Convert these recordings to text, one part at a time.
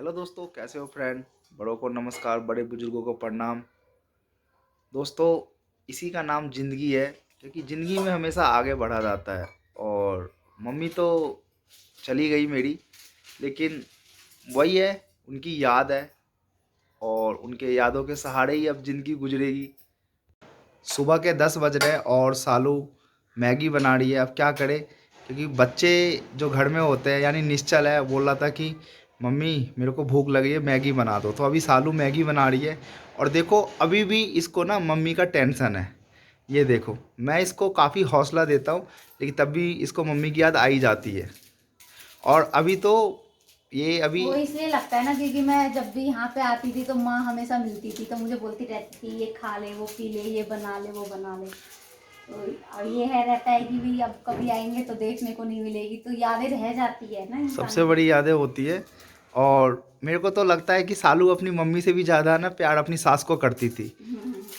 Hello दोस्तों, कैसे हो फ्रेंड। बड़ों को नमस्कार, बड़े बुजुर्गों को प्रणाम। दोस्तों, इसी का नाम ज़िंदगी है, क्योंकि ज़िंदगी में हमेशा आगे बढ़ा जाता है। और मम्मी तो चली गई मेरी, लेकिन वही है, उनकी याद है और उनके यादों के सहारे ही अब ज़िंदगी गुजरेगी। सुबह के 10 बज रहे हैं और सालू मैगी बना रही है। अब क्या करे, क्योंकि बच्चे जो घर में होते हैं, यानी निश्चल है, बोल रहा था कि मम्मी मेरे को भूख लगी है, मैगी बना दो। तो अभी सालू मैगी बना रही है। और देखो, अभी भी इसको ना मम्मी का टेंशन है। ये देखो, मैं इसको काफ़ी हौसला देता हूँ, लेकिन तब भी इसको मम्मी की याद आई जाती है। और अभी तो ये अभी वो इसलिए लगता है ना, क्योंकि मैं जब भी यहाँ पे आती थी तो माँ हमेशा मिलती थी, तो मुझे बोलती रहती थी ये खा ले, वो पी ले, ये बना ले, वो बना ले। तो और ये है रहता है कि भी अब कभी आएंगे तो देखने को नहीं मिलेगी, तो यादें रह जाती है ना इंसान सबसे की। बड़ी यादें होती है। और मेरे को तो लगता है कि सालू अपनी मम्मी से भी ज़्यादा ना प्यार अपनी सास को करती थी।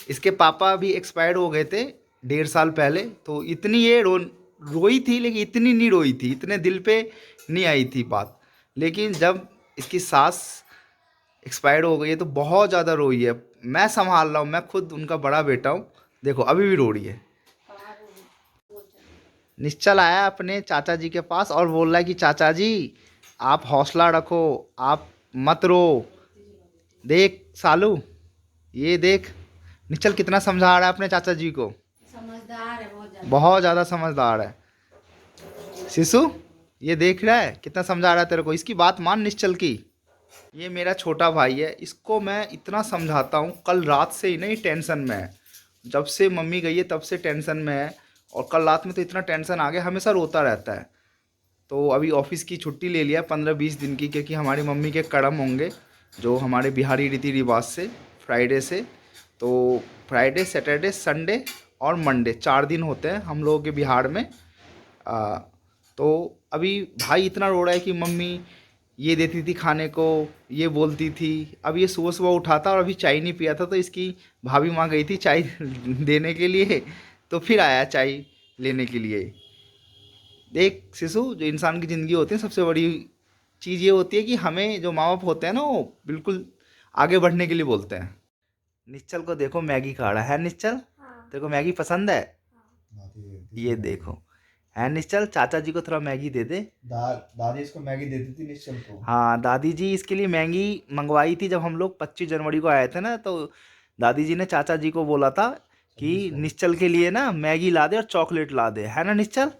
इसके पापा भी एक्सपायर्ड हो गए थे 1.5 साल पहले। तो इतनी ये रोई थी, लेकिन इतनी नहीं रोई थी, इतने दिल पे नहीं आई थी बात। लेकिन जब इसकी सास एक्सपायर्ड हो गई है तो बहुत ज़्यादा रोई है। मैं संभाल रहा हूँ, मैं खुद उनका बड़ा बेटा हूँ। देखो, अभी भी रो रही है। निश्चल आया अपने चाचा जी के पास और बोल रहा है कि चाचा जी, आप हौसला रखो, आप मत रो। देख सालू, ये देख, निश्चल कितना समझा रहा है अपने चाचा जी को। समझदार है बहुत ज्यादा। बहुत ज़्यादा समझदार है। शिशु, ये देख रहा है कितना समझा रहा है तेरे को, इसकी बात मान निश्चल की। ये मेरा छोटा भाई है, इसको मैं इतना समझाता हूँ। कल रात से ही नहीं टेंशन में है, जब से मम्मी गई है तब से टेंशन में है। और कल रात में तो इतना टेंशन आ गया, हमेशा रोता रहता है। तो अभी ऑफिस की छुट्टी ले लिया 15-20 दिन की, क्योंकि हमारी मम्मी के कर्म होंगे जो हमारे बिहारी रीति रिवाज से, फ्राइडे से। तो फ्राइडे, सैटरडे, संडे और मंडे 4 दिन होते हैं हम लोगों के बिहार में। आ, तो अभी भाई इतना रो रहा है कि मम्मी ये देती थी खाने को, ये बोलती थी। अब ये सुबह सुबह उठा था और अभी चाय नहीं पिया था, तो इसकी भाभी माँ गई थी चाय देने के लिए। तो फिर आया चाय लेने के लिए। देख शिशु, जो इंसान की ज़िंदगी होती है, सबसे बड़ी चीज़ ये होती है कि हमें जो माँ बाप होते हैं ना, वो बिल्कुल आगे बढ़ने के लिए बोलते हैं। निश्चल को देखो, मैगी खा रहा है निश्चल। तेरे को मैगी पसंद है? ये देखो, है निश्चल, चाचा जी को थोड़ा मैगी दे दे। दादी इसको मैगी देती थी निश्चल को। हाँ, दादी जी इसके लिए मैगी मंगवाई थी। जब हम लोग 25 जनवरी को आए थे ना, तो दादी जी ने चाचा जी को बोला था कि 26 को। निश्चल के लिए ना मैगी ला दे और चॉकलेट ला दे, है ना निश्चल।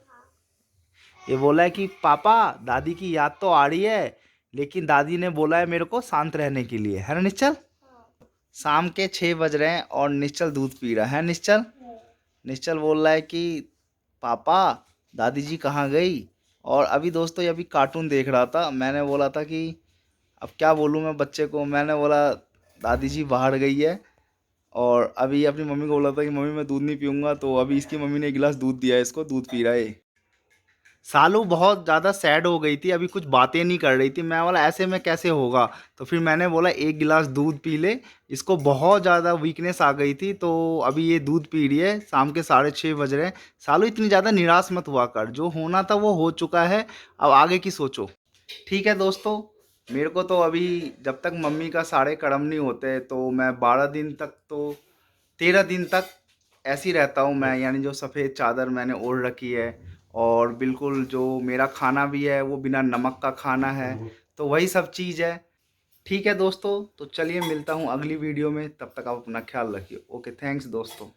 ये बोला है कि पापा, दादी की याद तो आ रही है, लेकिन दादी ने बोला है मेरे को शांत रहने के लिए, है ना निश्चल। शाम के 6 बज रहे हैं और निश्चल दूध पी रहा है। निश्चल, निश्चल बोल रहा है कि पापा, दादी जी कहाँ गई। और अभी दोस्तों, ये अभी कार्टून देख रहा था। मैंने बोला था कि अब क्या बोलूँ मैं बच्चे को। मैंने बोला दादी जी बाहर गई है। और अभी अपनी मम्मी को बोला था कि मम्मी मैं दूध नहीं पीऊँगा, तो अभी इसकी मम्मी ने 1 गिलास दूध दिया है इसको, दूध पी रहा है। सालू बहुत ज़्यादा सैड हो गई थी, अभी कुछ बातें नहीं कर रही थी। मैं बोला ऐसे में कैसे होगा, तो फिर मैंने बोला 1 गिलास दूध पी ले। इसको बहुत ज़्यादा वीकनेस आ गई थी, तो अभी ये दूध पी रही है। शाम के 6:30 बज रहे हैं। सालू, इतनी ज़्यादा निराश मत हुआ कर, जो होना था वो हो चुका है, अब आगे की सोचो। ठीक है दोस्तों, मेरे को तो अभी, जब तक मम्मी का सारे कर्म नहीं होते, तो मैं 12 दिन तक, तो 13 दिन तक ऐसे ही रहता हूँ मैं। यानी जो सफ़ेद चादर मैंने ओढ़ रखी है, और बिल्कुल जो मेरा खाना भी है वो बिना नमक का खाना है। तो वही सब चीज़ है। ठीक है दोस्तों, तो चलिए मिलता हूँ अगली वीडियो में। तब तक आप अपना ख्याल रखिए। ओके, थैंक्स दोस्तों।